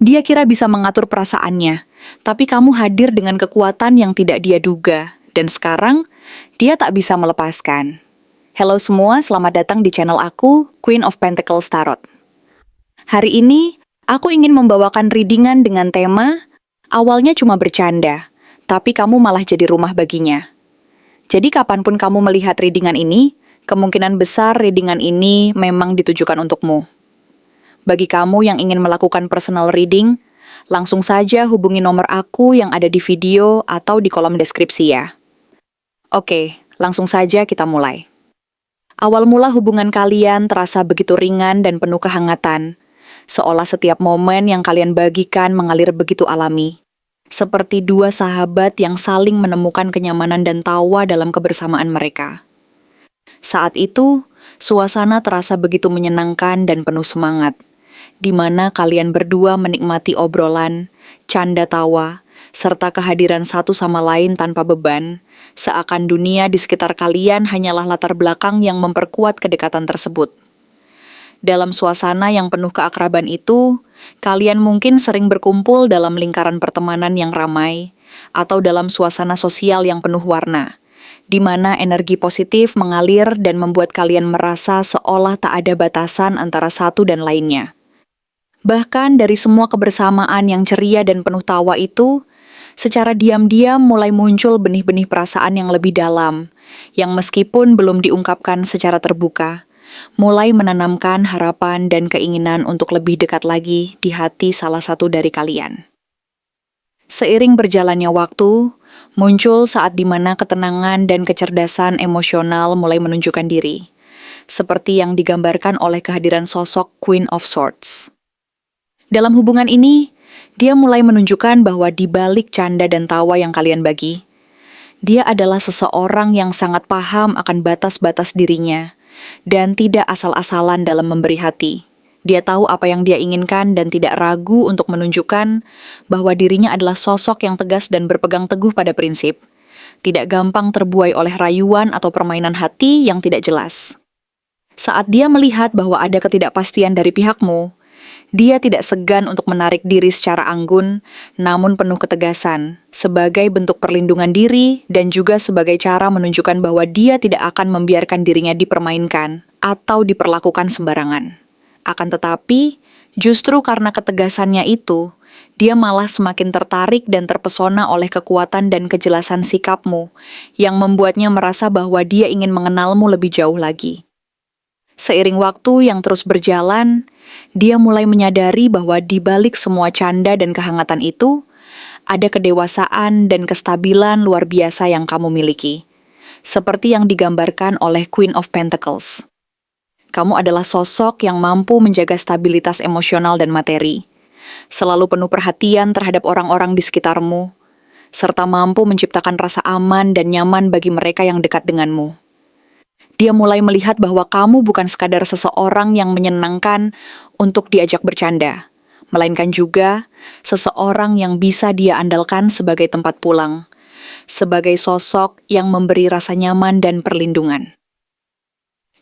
Dia kira bisa mengatur perasaannya, tapi kamu hadir dengan kekuatan yang tidak dia duga, dan sekarang dia tak bisa melepaskan. Halo semua, selamat datang di channel aku, Queen of Pentacles Tarot. Hari ini, aku ingin membawakan readingan dengan tema, awalnya cuma bercanda, tapi kamu malah jadi rumah baginya. Jadi kapanpun kamu melihat readingan ini, kemungkinan besar readingan ini memang ditujukan untukmu. Bagi kamu yang ingin melakukan personal reading, langsung saja hubungi nomor aku yang ada di video atau di kolom deskripsi ya. Oke, langsung saja kita mulai. Awal mula hubungan kalian terasa begitu ringan dan penuh kehangatan, seolah setiap momen yang kalian bagikan mengalir begitu alami. Seperti dua sahabat yang saling menemukan kenyamanan dan tawa dalam kebersamaan mereka. Saat itu, suasana terasa begitu menyenangkan dan penuh semangat, di mana kalian berdua menikmati obrolan, canda tawa, serta kehadiran satu sama lain tanpa beban, seakan dunia di sekitar kalian hanyalah latar belakang yang memperkuat kedekatan tersebut. Dalam suasana yang penuh keakraban itu, kalian mungkin sering berkumpul dalam lingkaran pertemanan yang ramai, atau dalam suasana sosial yang penuh warna, di mana energi positif mengalir dan membuat kalian merasa seolah tak ada batasan antara satu dan lainnya. Bahkan dari semua kebersamaan yang ceria dan penuh tawa itu, secara diam-diam mulai muncul benih-benih perasaan yang lebih dalam, yang meskipun belum diungkapkan secara terbuka, mulai menanamkan harapan dan keinginan untuk lebih dekat lagi di hati salah satu dari kalian. Seiring berjalannya waktu, muncul saat di mana ketenangan dan kecerdasan emosional mulai menunjukkan diri, seperti yang digambarkan oleh kehadiran sosok Queen of Swords. Dalam hubungan ini, dia mulai menunjukkan bahwa di balik canda dan tawa yang kalian bagi, dia adalah seseorang yang sangat paham akan batas-batas dirinya dan tidak asal-asalan dalam memberi hati. Dia tahu apa yang dia inginkan dan tidak ragu untuk menunjukkan bahwa dirinya adalah sosok yang tegas dan berpegang teguh pada prinsip, tidak gampang terbuai oleh rayuan atau permainan hati yang tidak jelas. Saat dia melihat bahwa ada ketidakpastian dari pihakmu, dia tidak segan untuk menarik diri secara anggun, namun penuh ketegasan, sebagai bentuk perlindungan diri dan juga sebagai cara menunjukkan bahwa dia tidak akan membiarkan dirinya dipermainkan atau diperlakukan sembarangan. Akan tetapi, justru karena ketegasannya itu, dia malah semakin tertarik dan terpesona oleh kekuatan dan kejelasan sikapmu, yang membuatnya merasa bahwa dia ingin mengenalmu lebih jauh lagi. Seiring waktu yang terus berjalan, dia mulai menyadari bahwa di balik semua canda dan kehangatan itu, ada kedewasaan dan kestabilan luar biasa yang kamu miliki, seperti yang digambarkan oleh Queen of Pentacles. Kamu adalah sosok yang mampu menjaga stabilitas emosional dan materi, selalu penuh perhatian terhadap orang-orang di sekitarmu, serta mampu menciptakan rasa aman dan nyaman bagi mereka yang dekat denganmu. Dia mulai melihat bahwa kamu bukan sekadar seseorang yang menyenangkan untuk diajak bercanda, melainkan juga seseorang yang bisa dia andalkan sebagai tempat pulang, sebagai sosok yang memberi rasa nyaman dan perlindungan.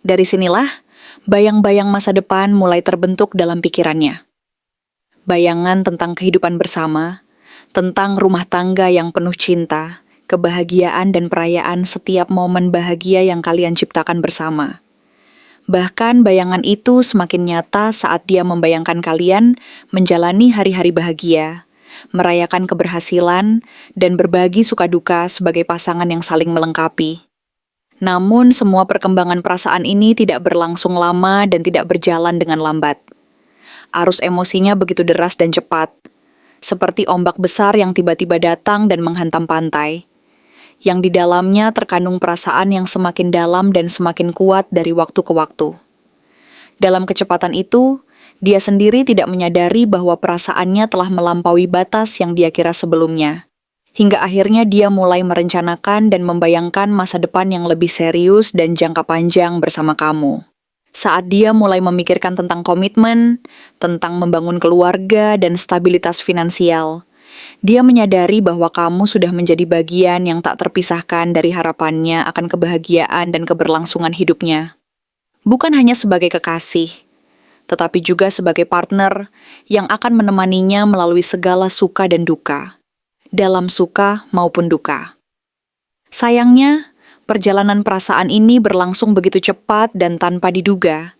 Dari sinilah, bayang-bayang masa depan mulai terbentuk dalam pikirannya. Bayangan tentang kehidupan bersama, tentang rumah tangga yang penuh cinta, kebahagiaan dan perayaan setiap momen bahagia yang kalian ciptakan bersama. Bahkan bayangan itu semakin nyata saat dia membayangkan kalian menjalani hari-hari bahagia, merayakan keberhasilan, dan berbagi suka duka sebagai pasangan yang saling melengkapi. Namun semua perkembangan perasaan ini tidak berlangsung lama dan tidak berjalan dengan lambat. Arus emosinya begitu deras dan cepat, seperti ombak besar yang tiba-tiba datang dan menghantam pantai, yang di dalamnya terkandung perasaan yang semakin dalam dan semakin kuat dari waktu ke waktu. Dalam kecepatan itu, dia sendiri tidak menyadari bahwa perasaannya telah melampaui batas yang dia kira sebelumnya, hingga akhirnya dia mulai merencanakan dan membayangkan masa depan yang lebih serius dan jangka panjang bersama kamu. Saat dia mulai memikirkan tentang komitmen, tentang membangun keluarga dan stabilitas finansial, dia menyadari bahwa kamu sudah menjadi bagian yang tak terpisahkan dari harapannya akan kebahagiaan dan keberlangsungan hidupnya. Bukan hanya sebagai kekasih, tetapi juga sebagai partner yang akan menemaninya melalui segala suka dan duka, dalam suka maupun duka. Sayangnya, perjalanan perasaan ini berlangsung begitu cepat dan tanpa diduga,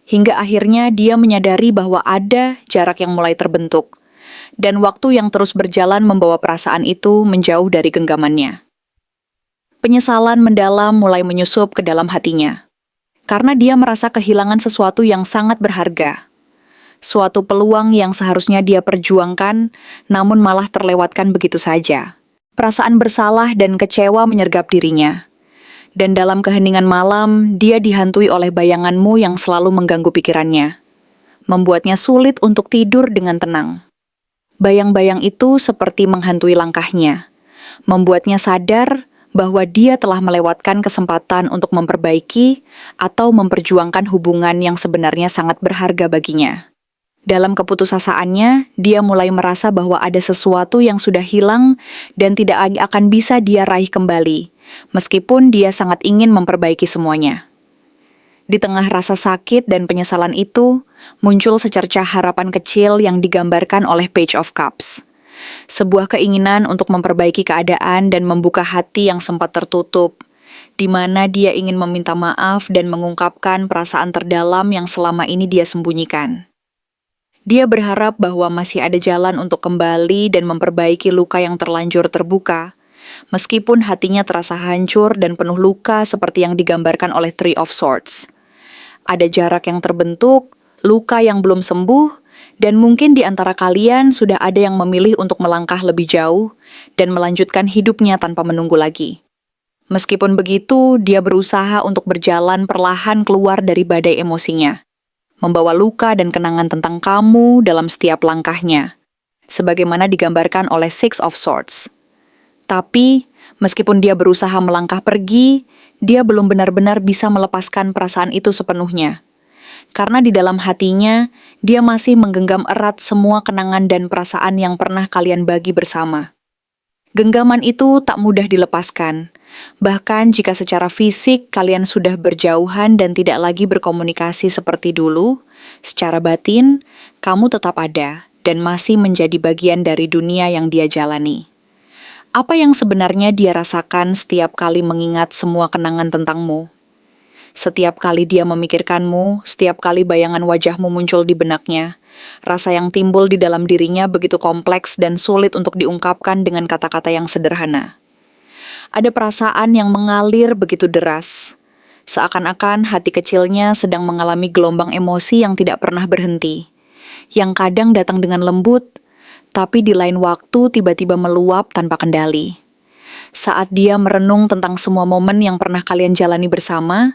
hingga akhirnya dia menyadari bahwa ada jarak yang mulai terbentuk, dan waktu yang terus berjalan membawa perasaan itu menjauh dari genggamannya. Penyesalan mendalam mulai menyusup ke dalam hatinya, karena dia merasa kehilangan sesuatu yang sangat berharga. Suatu peluang yang seharusnya dia perjuangkan, namun malah terlewatkan begitu saja. Perasaan bersalah dan kecewa menyergap dirinya. Dan dalam keheningan malam, dia dihantui oleh bayanganmu yang selalu mengganggu pikirannya, membuatnya sulit untuk tidur dengan tenang. Bayang-bayang itu seperti menghantui langkahnya, membuatnya sadar bahwa dia telah melewatkan kesempatan untuk memperbaiki atau memperjuangkan hubungan yang sebenarnya sangat berharga baginya. Dalam keputusasaannya, dia mulai merasa bahwa ada sesuatu yang sudah hilang dan tidak akan bisa dia raih kembali, meskipun dia sangat ingin memperbaiki semuanya. Di tengah rasa sakit dan penyesalan itu, muncul secercah harapan kecil yang digambarkan oleh Page of Cups. Sebuah keinginan untuk memperbaiki keadaan dan membuka hati yang sempat tertutup, di mana dia ingin meminta maaf dan mengungkapkan perasaan terdalam yang selama ini dia sembunyikan. Dia berharap bahwa masih ada jalan untuk kembali dan memperbaiki luka yang terlanjur terbuka, meskipun hatinya terasa hancur dan penuh luka seperti yang digambarkan oleh Three of Swords. Ada jarak yang terbentuk, luka yang belum sembuh, dan mungkin di antara kalian sudah ada yang memilih untuk melangkah lebih jauh dan melanjutkan hidupnya tanpa menunggu lagi. Meskipun begitu, dia berusaha untuk berjalan perlahan keluar dari badai emosinya, membawa luka dan kenangan tentang kamu dalam setiap langkahnya, sebagaimana digambarkan oleh Six of Swords. Tapi, meskipun dia berusaha melangkah pergi, dia belum benar-benar bisa melepaskan perasaan itu sepenuhnya. Karena di dalam hatinya, dia masih menggenggam erat semua kenangan dan perasaan yang pernah kalian bagi bersama. Genggaman itu tak mudah dilepaskan, bahkan jika secara fisik kalian sudah berjauhan dan tidak lagi berkomunikasi seperti dulu, secara batin, kamu tetap ada dan masih menjadi bagian dari dunia yang dia jalani. Apa yang sebenarnya dia rasakan setiap kali mengingat semua kenangan tentangmu? Setiap kali dia memikirkanmu, setiap kali bayangan wajahmu muncul di benaknya, rasa yang timbul di dalam dirinya begitu kompleks dan sulit untuk diungkapkan dengan kata-kata yang sederhana. Ada perasaan yang mengalir begitu deras, seakan-akan hati kecilnya sedang mengalami gelombang emosi yang tidak pernah berhenti, yang kadang datang dengan lembut, tapi di lain waktu tiba-tiba meluap tanpa kendali. Saat dia merenung tentang semua momen yang pernah kalian jalani bersama,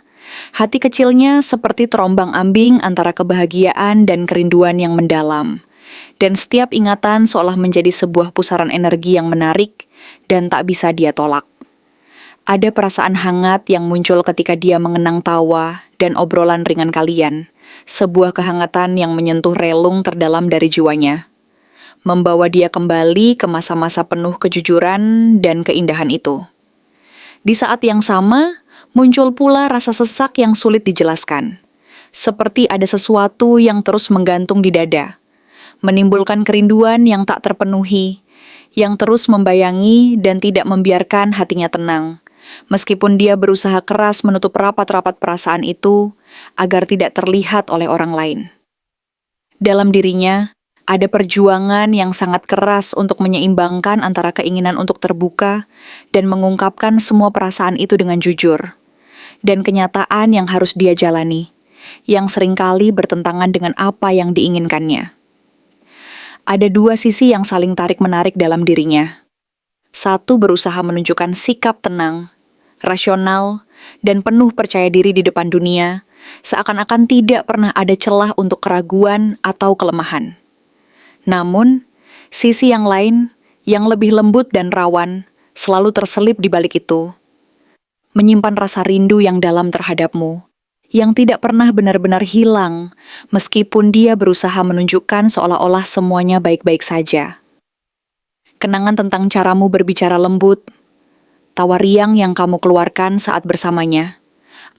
hati kecilnya seperti terombang-ambing antara kebahagiaan dan kerinduan yang mendalam. Dan setiap ingatan seolah menjadi sebuah pusaran energi yang menarik dan tak bisa dia tolak. Ada perasaan hangat yang muncul ketika dia mengenang tawa dan obrolan ringan kalian, sebuah kehangatan yang menyentuh relung terdalam dari jiwanya, membawa dia kembali ke masa-masa penuh kejujuran dan keindahan itu. Di saat yang sama, muncul pula rasa sesak yang sulit dijelaskan, seperti ada sesuatu yang terus menggantung di dada, menimbulkan kerinduan yang tak terpenuhi, yang terus membayangi dan tidak membiarkan hatinya tenang, meskipun dia berusaha keras menutup rapat-rapat perasaan itu agar tidak terlihat oleh orang lain. Dalam dirinya, ada perjuangan yang sangat keras untuk menyeimbangkan antara keinginan untuk terbuka dan mengungkapkan semua perasaan itu dengan jujur, dan kenyataan yang harus dia jalani, yang seringkali bertentangan dengan apa yang diinginkannya. Ada dua sisi yang saling tarik-menarik dalam dirinya. Satu berusaha menunjukkan sikap tenang, rasional, dan penuh percaya diri di depan dunia, seakan-akan tidak pernah ada celah untuk keraguan atau kelemahan. Namun, sisi yang lain, yang lebih lembut dan rawan, selalu terselip di balik itu, menyimpan rasa rindu yang dalam terhadapmu, yang tidak pernah benar-benar hilang, meskipun dia berusaha menunjukkan seolah-olah semuanya baik-baik saja. Kenangan tentang caramu berbicara lembut, tawa riang yang kamu keluarkan saat bersamanya,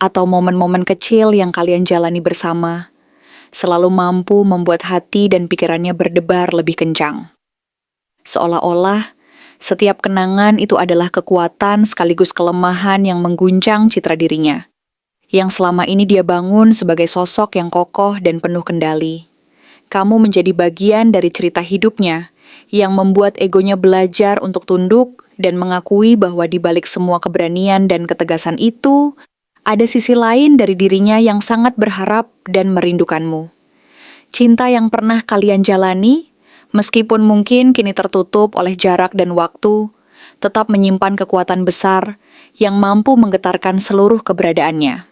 atau momen-momen kecil yang kalian jalani bersama, selalu mampu membuat hati dan pikirannya berdebar lebih kencang. Seolah-olah, setiap kenangan itu adalah kekuatan sekaligus kelemahan yang mengguncang citra dirinya, yang selama ini dia bangun sebagai sosok yang kokoh dan penuh kendali. Kamu menjadi bagian dari cerita hidupnya, yang membuat egonya belajar untuk tunduk dan mengakui bahwa di balik semua keberanian dan ketegasan itu, ada sisi lain dari dirinya yang sangat berharap dan merindukanmu. Cinta yang pernah kalian jalani, meskipun mungkin kini tertutup oleh jarak dan waktu, tetap menyimpan kekuatan besar yang mampu menggetarkan seluruh keberadaannya.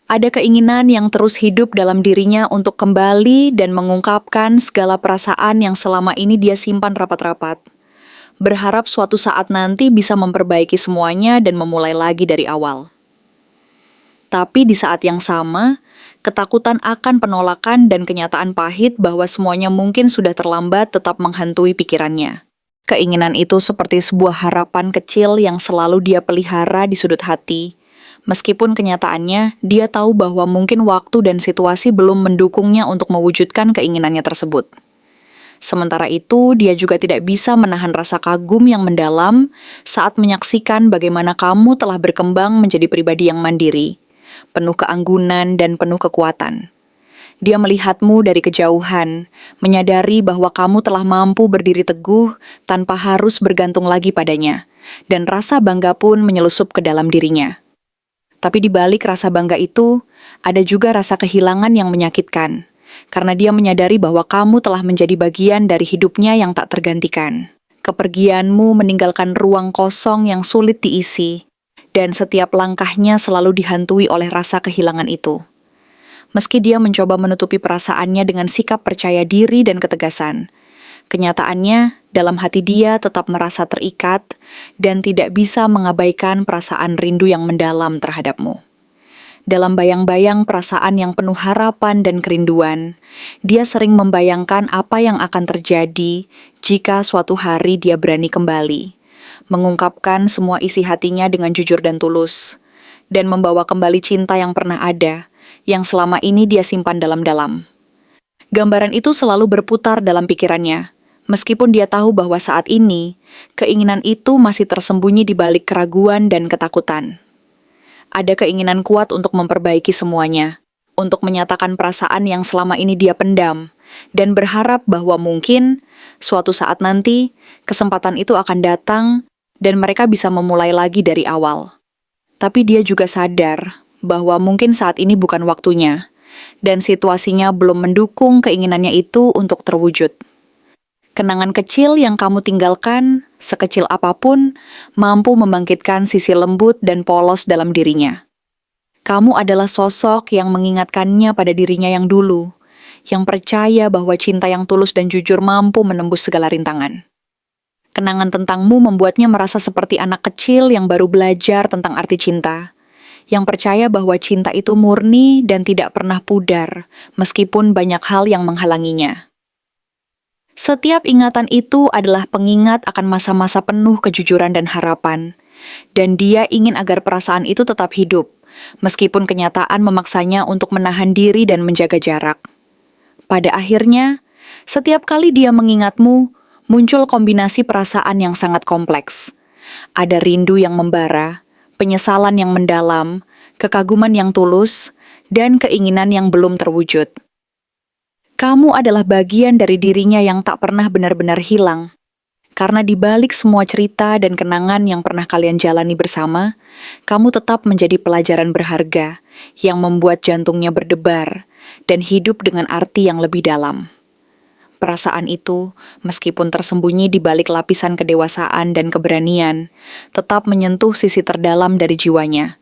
Ada keinginan yang terus hidup dalam dirinya untuk kembali dan mengungkapkan segala perasaan yang selama ini dia simpan rapat-rapat. Berharap suatu saat nanti bisa memperbaiki semuanya dan memulai lagi dari awal. Tapi di saat yang sama, ketakutan akan penolakan dan kenyataan pahit bahwa semuanya mungkin sudah terlambat tetap menghantui pikirannya. Keinginan itu seperti sebuah harapan kecil yang selalu dia pelihara di sudut hati. Meskipun kenyataannya, dia tahu bahwa mungkin waktu dan situasi belum mendukungnya untuk mewujudkan keinginannya tersebut. Sementara itu, dia juga tidak bisa menahan rasa kagum yang mendalam saat menyaksikan bagaimana kamu telah berkembang menjadi pribadi yang mandiri, penuh keanggunan dan penuh kekuatan. Dia melihatmu dari kejauhan, menyadari bahwa kamu telah mampu berdiri teguh tanpa harus bergantung lagi padanya, dan rasa bangga pun menyelusup ke dalam dirinya. Tapi di balik rasa bangga itu, ada juga rasa kehilangan yang menyakitkan, karena dia menyadari bahwa kamu telah menjadi bagian dari hidupnya yang tak tergantikan. Kepergianmu meninggalkan ruang kosong yang sulit diisi, dan setiap langkahnya selalu dihantui oleh rasa kehilangan itu. Meski dia mencoba menutupi perasaannya dengan sikap percaya diri dan ketegasan, kenyataannya, dalam hati dia tetap merasa terikat dan tidak bisa mengabaikan perasaan rindu yang mendalam terhadapmu. Dalam bayang-bayang perasaan yang penuh harapan dan kerinduan, dia sering membayangkan apa yang akan terjadi jika suatu hari dia berani kembali, mengungkapkan semua isi hatinya dengan jujur dan tulus, dan membawa kembali cinta yang pernah ada, yang selama ini dia simpan dalam-dalam. Gambaran itu selalu berputar dalam pikirannya, meskipun dia tahu bahwa saat ini, keinginan itu masih tersembunyi di balik keraguan dan ketakutan. Ada keinginan kuat untuk memperbaiki semuanya, untuk menyatakan perasaan yang selama ini dia pendam, dan berharap bahwa mungkin, suatu saat nanti, kesempatan itu akan datang, dan mereka bisa memulai lagi dari awal. Tapi dia juga sadar bahwa mungkin saat ini bukan waktunya, dan situasinya belum mendukung keinginannya itu untuk terwujud. Kenangan kecil yang kamu tinggalkan, sekecil apapun, mampu membangkitkan sisi lembut dan polos dalam dirinya. Kamu adalah sosok yang mengingatkannya pada dirinya yang dulu, yang percaya bahwa cinta yang tulus dan jujur mampu menembus segala rintangan. Kenangan tentangmu membuatnya merasa seperti anak kecil yang baru belajar tentang arti cinta, yang percaya bahwa cinta itu murni dan tidak pernah pudar, meskipun banyak hal yang menghalanginya. Setiap ingatan itu adalah pengingat akan masa-masa penuh kejujuran dan harapan, dan dia ingin agar perasaan itu tetap hidup, meskipun kenyataan memaksanya untuk menahan diri dan menjaga jarak. Pada akhirnya, setiap kali dia mengingatmu, muncul kombinasi perasaan yang sangat kompleks. Ada rindu yang membara, penyesalan yang mendalam, kekaguman yang tulus, dan keinginan yang belum terwujud. Kamu adalah bagian dari dirinya yang tak pernah benar-benar hilang. Karena di balik semua cerita dan kenangan yang pernah kalian jalani bersama, kamu tetap menjadi pelajaran berharga yang membuat jantungnya berdebar dan hidup dengan arti yang lebih dalam. Perasaan itu, meskipun tersembunyi di balik lapisan kedewasaan dan keberanian, tetap menyentuh sisi terdalam dari jiwanya,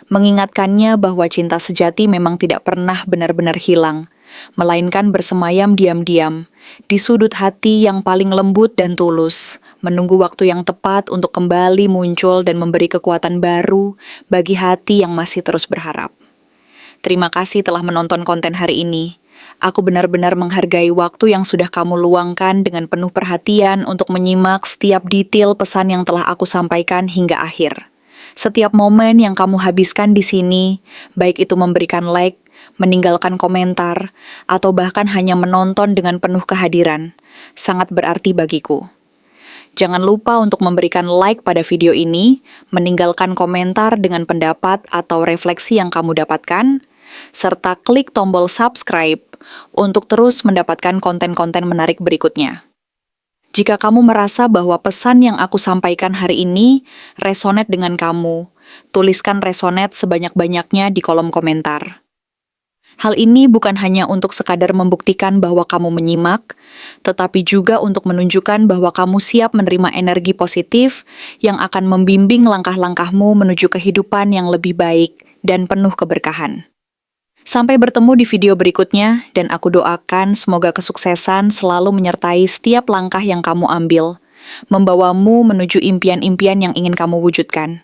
mengingatkannya bahwa cinta sejati memang tidak pernah benar-benar hilang, melainkan bersemayam diam-diam di sudut hati yang paling lembut dan tulus, menunggu waktu yang tepat untuk kembali muncul dan memberi kekuatan baru bagi hati yang masih terus berharap. Terima kasih telah menonton konten hari ini. Aku benar-benar menghargai waktu yang sudah kamu luangkan dengan penuh perhatian untuk menyimak setiap detail pesan yang telah aku sampaikan hingga akhir. Setiap momen yang kamu habiskan di sini, baik itu memberikan like, meninggalkan komentar, atau bahkan hanya menonton dengan penuh kehadiran, sangat berarti bagiku. Jangan lupa untuk memberikan like pada video ini, meninggalkan komentar dengan pendapat atau refleksi yang kamu dapatkan, serta klik tombol subscribe untuk terus mendapatkan konten-konten menarik berikutnya. Jika kamu merasa bahwa pesan yang aku sampaikan hari ini resonate dengan kamu, tuliskan resonate sebanyak-banyaknya di kolom komentar. Hal ini bukan hanya untuk sekadar membuktikan bahwa kamu menyimak, tetapi juga untuk menunjukkan bahwa kamu siap menerima energi positif yang akan membimbing langkah-langkahmu menuju kehidupan yang lebih baik dan penuh keberkahan. Sampai bertemu di video berikutnya, dan aku doakan semoga kesuksesan selalu menyertai setiap langkah yang kamu ambil, membawamu menuju impian-impian yang ingin kamu wujudkan.